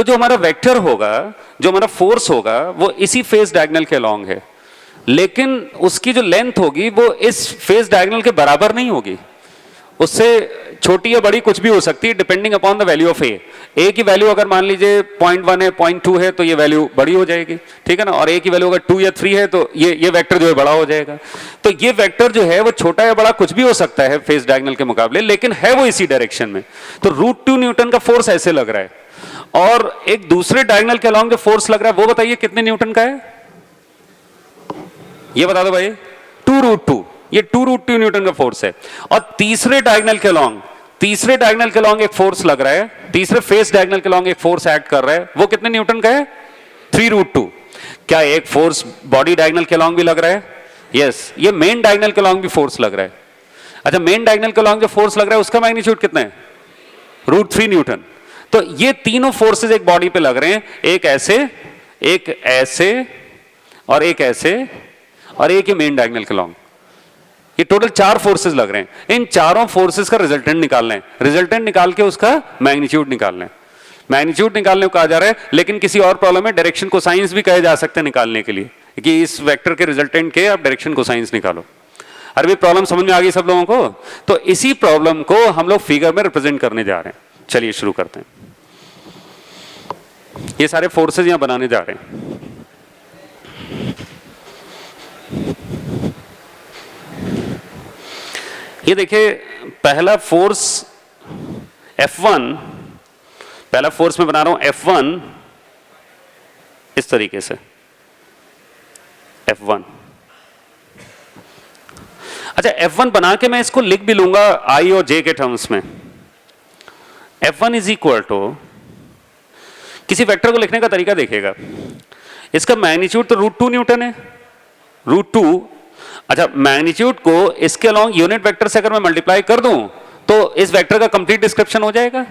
जो हमारा वेक्टर होगा, जो हमारा फोर्स होगा, वो इसी फेस डायगोनल के अलॉन्ग है, लेकिन उसकी जो लेंथ होगी वो इस फेस डायगोनल के बराबर नहीं होगी, उससे छोटी या बड़ी कुछ भी हो सकती है depending upon the value of A की वैल्यू अगर मान लीजिए 0.1 है, 0.2 है, तो ये वैल्यू बड़ी हो जाएगी, ठीक है ना। और ए की वैल्यू अगर 2 या 3 है तो ये वेक्टर जो है बड़ा हो जाएगा। तो ये वेक्टर जो है वो छोटा या बड़ा कुछ भी हो सकता है फेस डायगोनल के मुकाबले, लेकिन है वो इसी डायरेक्शन में। तो √2 न्यूटन का फोर्स ऐसे लग रहा है, और एक दूसरे डायगोनल के अलॉन्ग जो फोर्स लग रहा है वो बताइए कितने न्यूटन का है, ये बता दो भाई। 2√2, ये 2√2 न्यूटन का फोर्स है। और तीसरे डायगोनल के अलॉन्ग एक फोर्स लग रहा है, तीसरे फेस डायगोनल के अलॉन्ग एक फोर्स एक्ट कर रहा है, वो कितने न्यूटन का है, 3√2। क्या एक फोर्स बॉडी डायगोनल के अलॉन्ग भी लग रहा है? यस, ये मेन डायगोनल के अलॉन्ग भी फोर्स लग रहा है। अच्छा, मेन डायगोनल के अलॉन्ग जो फोर्स लग रहा है उसका मैग्नीट्यूड कितना है, √3 न्यूटन। तो ये तीनों फोर्सेस एक बॉडी पे लग रहे हैं, एक ऐसे, और एक ऐसे, और एक ही मेन डायगोनल के अलॉन्ग। ये टोटल 4 फोर्सेस लग रहे हैं। इन चारों फोर्सेस का रिजल्टेंट निकालना है, रिजल्टेंट निकाल के उसका मैग्नीट्यूड निकालना है। मैग्नीट्यूड निकालने को कहा जा रहा है, लेकिन किसी और प्रॉब्लम में डायरेक्शन कोसाइंस भी कहे जा सकते हैं निकालने के लिए, कि इस वेक्टर के रिजल्टेंट के आप डायरेक्शन कोसाइंस निकालो। अरे भी प्रॉब्लम समझ में आ गई सब लोगों को? तो इसी प्रॉब्लम को हम लोग फिगर में रिप्रेजेंट करने जा रहे हैं। चलिए शुरू करते हैं। ये सारे फोर्सेस यहां बनाने जा रहे हैं। ये देखिए, पहला फोर्स F1, पहला फोर्स मैं बना रहा हूं F1 इस तरीके से, F1। अच्छा, F1 बना के मैं इसको लिख भी लूंगा I और J के टर्म्स में। F1 इज इक्वल टू, किसी वेक्टर को लिखने का तरीका देखिएगा, इसका मैग्नीट्यूड तो √2 न्यूटन है, √2। अच्छा, मैग्नीट्यूड को इसके अलॉन्ग यूनिट वेक्टर से अगर मैं मल्टीप्लाई कर दूं तो इस वेक्टर का कंप्लीट डिस्क्रिप्शन हो जाएगा।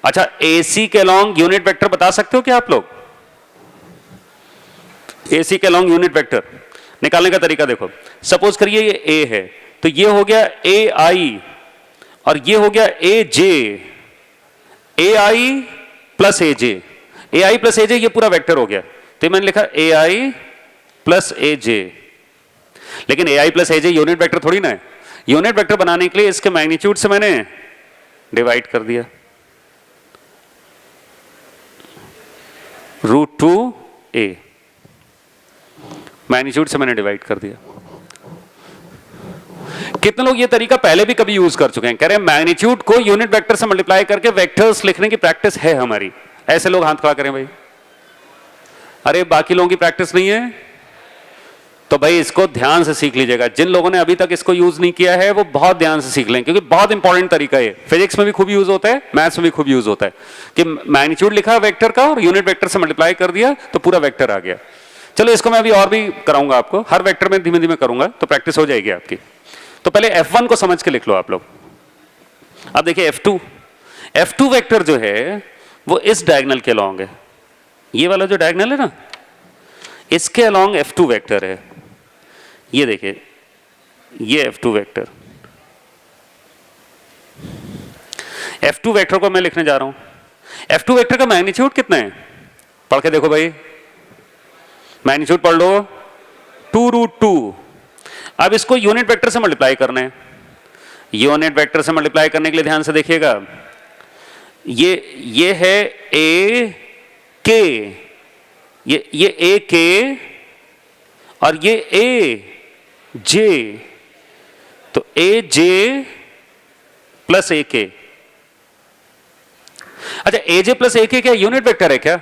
अच्छा, AC के अलॉन्ग यूनिट वेक्टर बता सकते हो क्या आप लोग? AC के अलॉन्ग यूनिट वेक्टर निकालने का तरीका देखो। सपोज करिए ये A है, तो ये हो गया AI, और ये हो गया AJ, AI plus AJ, AI plus AJ, ये पूरा वेक्टर हो गया। तो मैंने लिखा AI प्लस AJ, लेकिन AI plus AJ unit vector थोड़ी ना है। यूनिट वेक्टर बनाने के लिए इसके मैग्नीट्यूड से मैंने डिवाइड कर दिया, √2a, मैग्नीट्यूड से मैंने डिवाइड कर दिया। कितने लोग ये तरीका पहले भी कभी यूज कर चुके हैं? कह रहे हैं मैग्नीट्यूड को यूनिट वेक्टर से मल्टीप्लाई करके वेक्टर्स लिखने की प्रैक्टिस है हमारी। ऐसे लोग हाथ खड़ा करें भाई। अरे बाकी लोगों की प्रैक्टिस नहीं है तो भाई इसको ध्यान से सीख लीजिएगा। जिन लोगों ने अभी तक इसको यूज नहीं किया है वो बहुत ध्यान से सीख लें, क्योंकि बहुत इंपॉर्टेंट तरीका है। फिजिक्स में भी खूब यूज होता है, मैथ्स में भी खूब यूज होता है, कि मैग्नीट्यूड लिखा वेक्टर का और यूनिट वेक्टर से मल्टीप्लाई कर दिया तो पूरा वेक्टर आ गया। चलो इसको मैं अभी और भी कराऊंगा आपको, हर वेक्टर में धीमे धीमे करूंगा तो प्रैक्टिस हो जाएगी आपकी। तो पहले F1 को समझ के लिख लो आप लोग। अब देखिए F2 वेक्टर जो है वो इस डायगोनल के अलॉन्ग है, ये वाला जो डायगोनल है ना, इसके अलॉन्ग F2 वेक्टर है। ये देखिए, ये F2 वेक्टर, F2 वेक्टर को मैं लिखने जा रहा हूं। F2 वेक्टर का मैग्नीट्यूड कितना है? पढ़ के देखो भाई, मैग्नीट्यूड पढ़ लो, 2√2। अब इसको यूनिट वेक्टर से मल्टीप्लाई करना है। यूनिट वेक्टर से मल्टीप्लाई करने के लिए ध्यान से देखिएगा, ये है A K, ये A K और ये A J, तो A J plus A K। अच्छा, A J plus A K क्या यूनिट वेक्टर है क्या?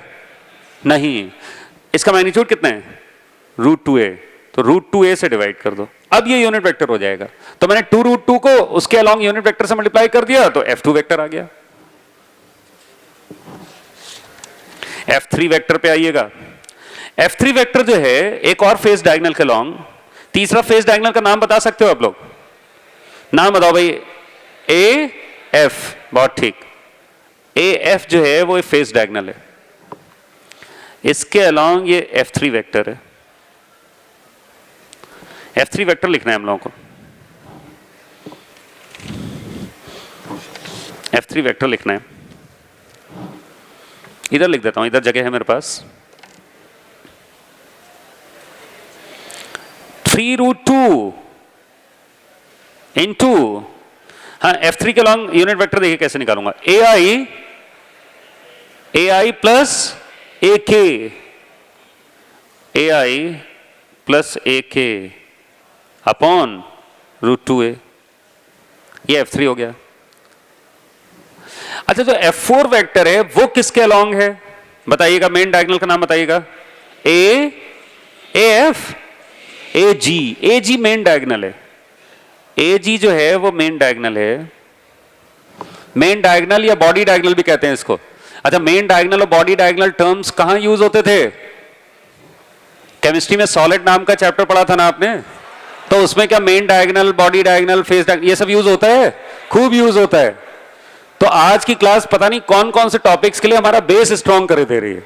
नहीं। इसका मैग्नीट्यूड कितना है? √2a, तो √2a से डिवाइड कर दो, अब ये यूनिट वेक्टर हो जाएगा। तो मैंने 2√2 को उसके अलॉन्ग यूनिट वेक्टर से मल्टीप्लाई कर दिया तो F2 वेक्टर आ गया। F3 वेक्टर पे आइएगा। F3 वेक्टर जो है एक और फेस डायगोनल के अलॉन्ग, तीसरा फेस डायगोनल का नाम बता सकते हो आप लोग? नाम बताओ भाई। AF, बहुत ठीक। AF जो है वो फेस डायगोनल है, इसके अलॉन्ग ये F3 वेक्टर है। F3 वेक्टर लिखना है हम लोगों को। F3 वेक्टर लिखना है। इधर लिख देता हूं, इधर जगह है मेरे पास। 3√2 इंटू, हाँ F3 के लॉन्ग यूनिट वेक्टर देखिए कैसे निकालूंगा, AI plus AK, AI plus AK upon √2a, ये F3 हो गया। अच्छा, जो F4 वेक्टर है वो किसके अलोंग है बताइएगा, मेन डायगोनल का नाम बताइएगा। AF, AG मेन डायगोनल है। AG जो है वो मेन डायगोनल है, मेन डायगोनल या बॉडी डायगोनल भी कहते हैं इसको। अच्छा, मेन डायगोनल और बॉडी डायगोनल टर्म्स कहां यूज होते थे? केमिस्ट्री में सॉलिड नाम का चैप्टर पढ़ा था ना आपने, तो उसमें क्या main diagonal, body diagonal, face diagonal ये सब यूज होता है, खूब यूज होता है। तो आज की क्लास पता नहीं कौन कौन से टॉपिक्स के लिए हमारा बेस स्ट्रॉन्ग करे दे रही है।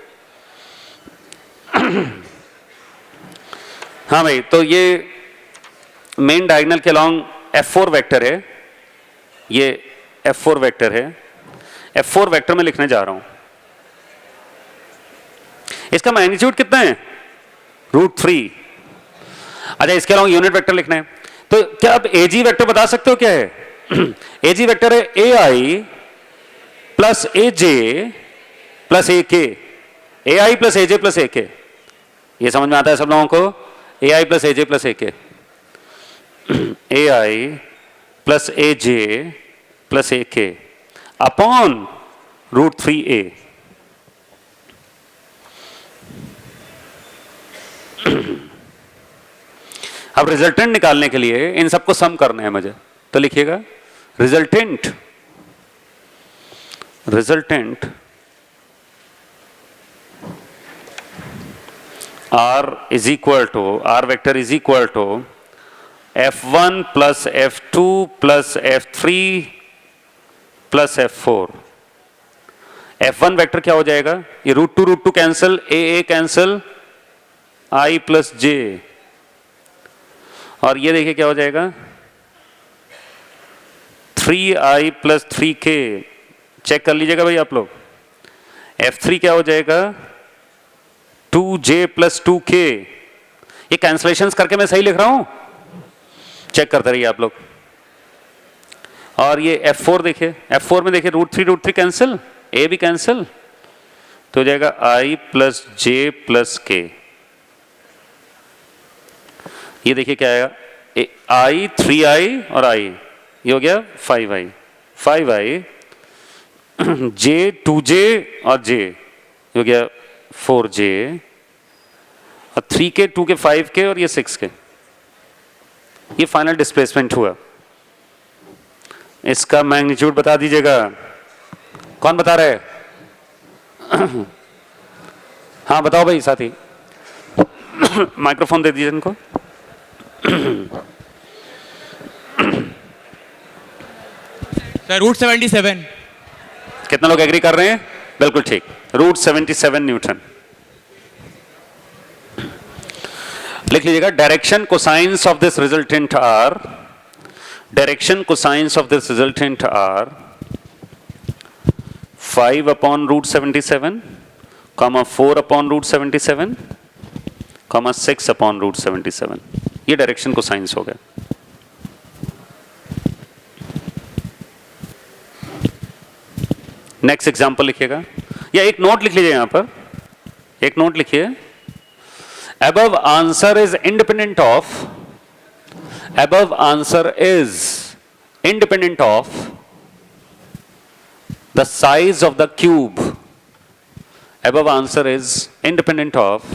हाँ भाई, तो ये मेन डायगोनल के अलोंग F4 वेक्टर है, ये F4 वेक्टर है। F4 वेक्टर में लिखने जा रहा हूं, इसका मैग्नीट्यूड कितना है? √3। अच्छा, इसके अलावा यूनिट वेक्टर लिखना है, तो क्या आप AG वेक्टर बता सकते हो क्या है? AG वेक्टर है AI plus AJ plus AK, AI plus AJ plus AK। ये समझ में आता है सब लोगों को? AI plus AJ plus AK, AI plus AJ plus AK upon √3a। अब रिजल्टेंट निकालने के लिए इन सबको सम करना है मुझे, तो लिखिएगा resultant R is equal to, R vector is equal to F1 plus F2 plus F3 plus F4। F1 vector क्या हो जाएगा? ये √2 cancel, AA cancel, I plus J, और ये देखिए क्या हो जाएगा 3I प्लस 3K। चेक कर लीजिएगा भाई आप लोग। F3 क्या हो जाएगा 2J प्लस 2K। ये कैंसलेशंस करके मैं सही लिख रहा हूं, चेक करते रहिए आप लोग। और ये F4 देखिए, F4 में देखिए √3 कैंसिल, A भी कैंसिल, तो हो जाएगा I plus J plus K। ये देखिए क्या आएगा, I 3I और I, ये हो गया 5I, 5I J 2J और J, ये हो गया 4J, और 3K 2K 5K और ये 6K। ये फाइनल डिस्प्लेसमेंट हुआ। इसका मैग्नीट्यूड बता दीजिएगा, कौन बता रहा है? हाँ बताओ भाई साथी, माइक्रोफोन दे दीजिए इनको। सर √77। कितना लोग एग्री कर रहे हैं? बिल्कुल ठीक, √77 न्यूटन। लिख लीजिएगा direction cosines of this resultant R, direction cosines of this resultant R 5 upon √77, 4 upon √77, 6 upon √77। ये डायरेक्शन कोसाइंस हो गया। नेक्स्ट एग्जांपल लिखिएगा, या एक नोट लिख लीजिए, यहां पर एक नोट लिखिए। above answer is independent of, above answer is independent of the size of the cube, above answer is independent of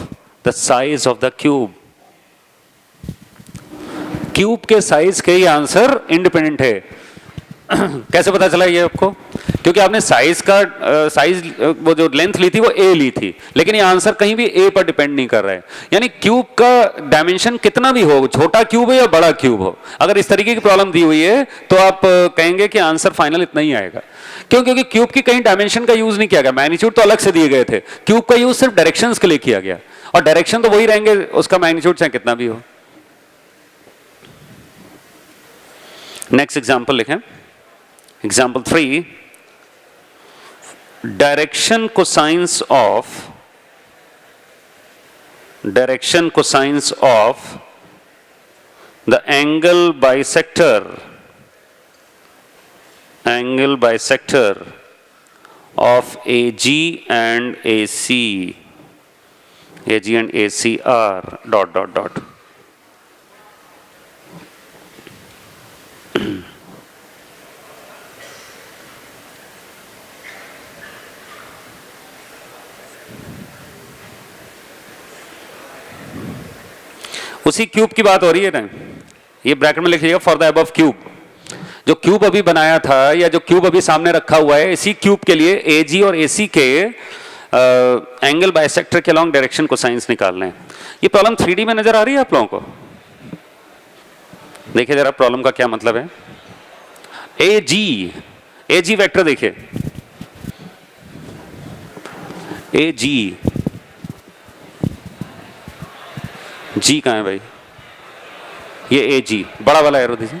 the size of the cube। Cube के साइज के ही आंसर इंडिपेंडेंट है। कैसे पता चला ये आपको? क्योंकि आपने साइज का साइज वो जो लेंथ ली थी वो a ली थी, लेकिन ये आंसर कहीं भी a पर डिपेंड नहीं कर रहा है। यानी क्यूब का डायमेंशन कितना भी हो, छोटा क्यूब हो या बड़ा क्यूब हो, अगर इस तरीके की प्रॉब्लम दी हुई है तो आप कहेंगे कि आंसर फाइनल इतना ही आएगा। क्यों? क्योंकि क्यूब की कहीं डायमेंशन का यूज नहीं किया गया, मैग्नीट्यूड तो अलग से दिए गए थे, क्यूब का यूज सिर्फ डायरेक्शंस के लिए किया गया, और डायरेक्शन तो वही रहेंगे, उसका मैग्नीट्यूड चाहे कितना भी हो। नेक्स्ट एग्जाम्पल लिखें, example 3। Direction cosines of the angle bisector of AG and AC are ... उसी क्यूब की बात हो रही है ना, ये ब्रैकेट में लिखिएगा फॉर द अबव क्यूब। जो क्यूब अभी बनाया था या जो क्यूब अभी सामने रखा हुआ है, इसी क्यूब के लिए एजी और एसी के एंगल बाइसेक्टर के अलॉन्ग डायरेक्शन कोसाइंस निकालना है। ये प्रॉब्लम 3D में नजर आ रही है आप लोगों को? देखिए जरा प्रॉब्लम का क्या मतलब है। एजी वेक्टर देखिए, एजी जी कहां है भाई? ये एजी बड़ा वाला एरो दीजिए।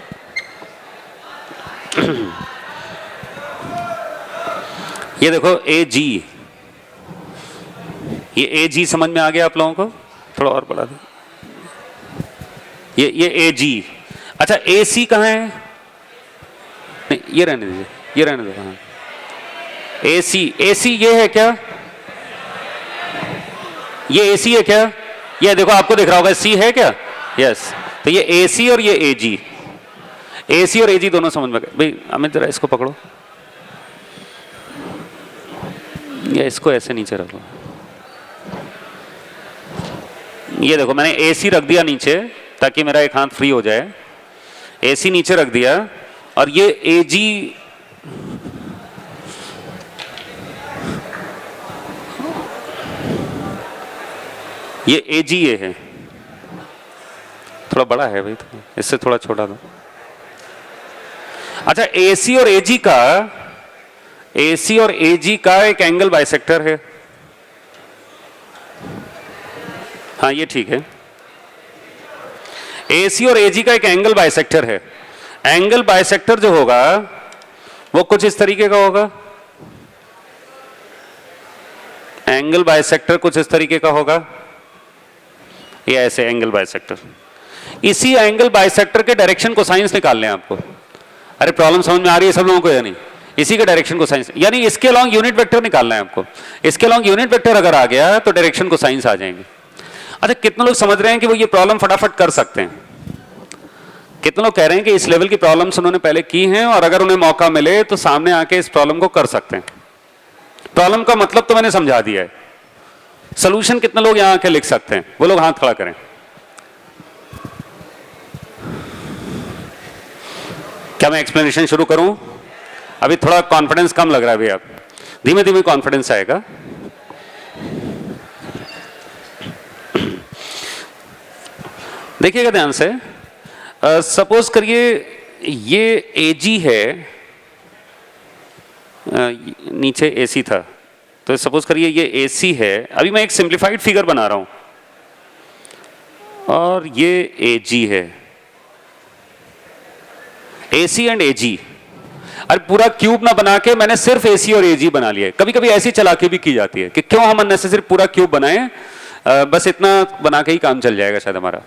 ये देखो एजी, ये एजी समझ में आ गया आप लोगों को? थोड़ा और बढ़ा दो। ये एजी। अच्छा एसी कहां है? नहीं ये रहने दीजिए, ये रहने दो। हाँ एसी ये है क्या? ये एसी है क्या? ये देखो आपको दिख रहा होगा सी है क्या? यस। तो ये एसी और ये एजी, एसी और एजी दोनों समझ में गए भाई। अमित जरा इसको पकड़ो, या इसको ऐसे नीचे रखो। ये देखो मैंने एसी रख दिया नीचे ताकि मेरा एक हाथ फ्री हो जाए। एसी नीचे रख दिया और ये एजी ये एजी ये है। थोड़ा बड़ा है भाई, इससे थोड़ा छोटा दो। अच्छा एसी और एजी का एक एंगल बाइसेक्टर है। हाँ ये ठीक है। एसी और एजी का एक एंगल बाइसेक्टर है। एंगल बाइसेक्टर जो होगा वो कुछ इस तरीके का होगा। एंगल बाइसेक्टर कुछ इस तरीके का होगा, ये ऐसे एंगल बाइसेक्टर। इसी एंगल बाइसेक्टर के डायरेक्शन कोसाइंस निकालने हैं आपको। अरे प्रॉब्लम समझ में आ रही है सब लोगों को या नहीं? इसी के डायरेक्शन कोसाइंस, यानी इसके अलॉन्ग यूनिट वेक्टर निकालना है आपको। इसके अलॉन्ग यूनिट वेक्टर अगर आ गया तो डायरेक्शन कोसाइंस आ जाएंगे। अच्छा कितने लोग समझ रहे हैं कि वो ये प्रॉब्लम फटाफट कर सकते हैं? कितने लोग कह रहे हैं कि इस लेवल की प्रॉब्लम्स उन्होंने पहले की हैं और अगर उन्हें मौका मिले तो सामने आके इस प्रॉब्लम को कर सकते हैं? प्रॉब्लम का मतलब तो मैंने समझा दिया है। सॉल्यूशन कितने लोग यहां आके लिख सकते हैं? वो लोग हाथ खड़ा करें। क्या मैं एक्सप्लेनेशन शुरू करूं? अभी थोड़ा कॉन्फिडेंस कम लग रहा है भैया, धीमे धीमे कॉन्फिडेंस आएगा। देखिएगा ध्यान से। सपोज करिए ये एजी है, नीचे एसी था, तो सपोज करिए ये एसी है। अभी मैं एक सिंप्लीफाइड फिगर बना रहा हूं और ये एजी है, एसी एंड एजी। अरे पूरा क्यूब ना बना के मैंने सिर्फ एसी और एजी बना लिया। कभी कभी ऐसी चालाकी भी की जाती है कि क्यों हम अननेसेसरी पूरा क्यूब बनाएं, बस इतना बना के ही काम चल जाएगा शायद हमारा।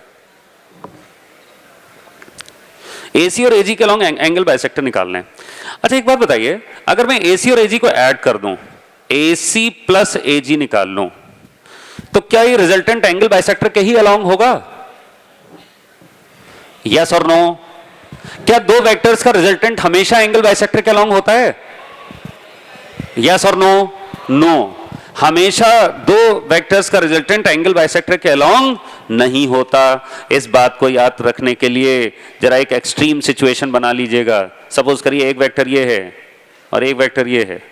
एसी और एजी के अलॉन्ग एंगल बाइसेक्टर निकालना है। अच्छा एक बात बताइए, अगर मैं एसी और एजी को ऐड कर दूं, एसी प्लस एजी निकाल लूं, तो क्या ये रिजल्टेंट एंगल बाइसेक्टर के ही अलॉन्ग होगा? यस और नो? क्या दो वेक्टर्स का रिजल्टेंट हमेशा एंगल बाइसेक्टर के अलॉन्ग होता है? यस और नो? नो, हमेशा दो वेक्टर्स का रिजल्टेंट एंगल बाइसेक्टर के अलॉन्ग नहीं होता। इस बात को याद रखने के लिए जरा एक एक्सट्रीम सिचुएशन बना लीजिएगा। सपोज करिए एक वेक्टर ये है और एक वेक्टर ये है।